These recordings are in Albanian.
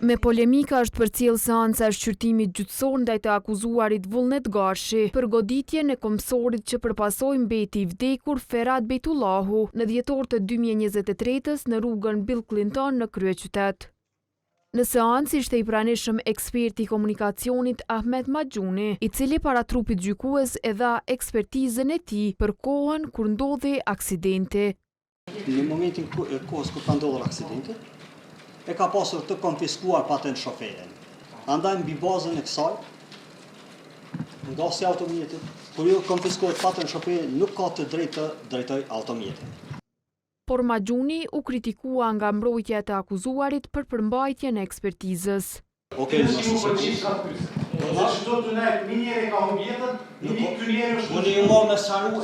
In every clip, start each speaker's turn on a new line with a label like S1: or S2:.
S1: Me polemika është përcjell seanca e shqyrtimit gjyqësor ndaj të akuzuarit Vullnet Gashi për goditjen e komsorit që përpasoi mbeti i vdekur Ferhat Bejtullahu në dhjetor të 2023-s në rrugën Bill Clinton në kryeqytet. Në seancë ishte i pranishëm eksperti i komunikacionit Ahmet Maxhuni, i cili para trupit gjykues e dha ekspertizën e tij për kohën kur ndodhi aksidenti.
S2: Në momentin kohës kur ka ndodhur aksidenti, e ka pasur të konfiskuar patent shoferin. Andaj mbi bazën e kësaj, ngasi automjetit, kur ju konfiskohet patent shoferin, nuk ka të drejtë të drejtoj automjetin.
S1: Por Maxhuni u kritikua nga mbrojtja e të akuzuarit për përmbajtjen e ekspertizës.
S2: Okej, unë ju mor me saru,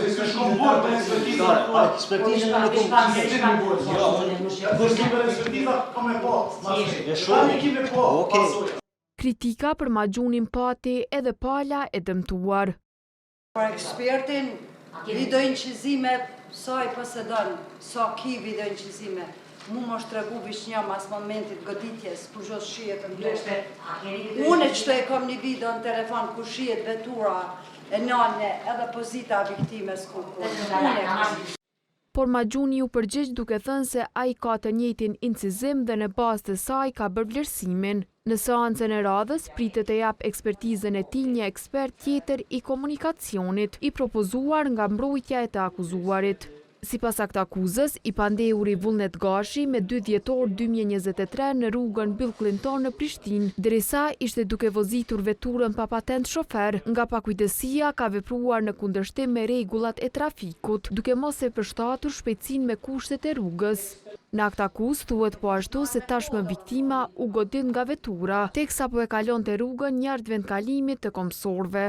S1: Kritika për Maxhunin pati edhe pala e dëmtuar.
S3: Për ekspertin, videoinqizime, sa i posedon, sa ki videoinqizime, mu më shtregu vishnja mas momentit goditjes, ku zhos shijet në bleshte. Unë që e kom një video në telefon ku shijet vetura e nane edhe pozita viktimes ku
S1: Por Maxhuni u përgjigj duke thënë se ai ka të njëjtin incizim dhe në bazë të saj ka bërë vlerësimin. Në seancën e radhës pritet të jap ekspertizën e tij një ekspert tjetër i komunikacionit, i propozuar nga mbrojtja e të akuzuarit. Sipas aktakuzës, i pandehuri Vullnet Gashi me 2 dhjetor 2023 në rrugën Bill Clinton në Prishtinë, derisa ishte duke vozitur veturën pa patent shofer, nga pakujdesia ka vepruar në kundërshtim me rregullat e trafikut, duke mos e përshtatur shpejtësinë me kushtet e rrugës. Në aktakuzë thuhet po ashtu se tashmë viktima u godit nga vetura, teksa po e kalonte rrugën njartë vendkalimit të komsorëve.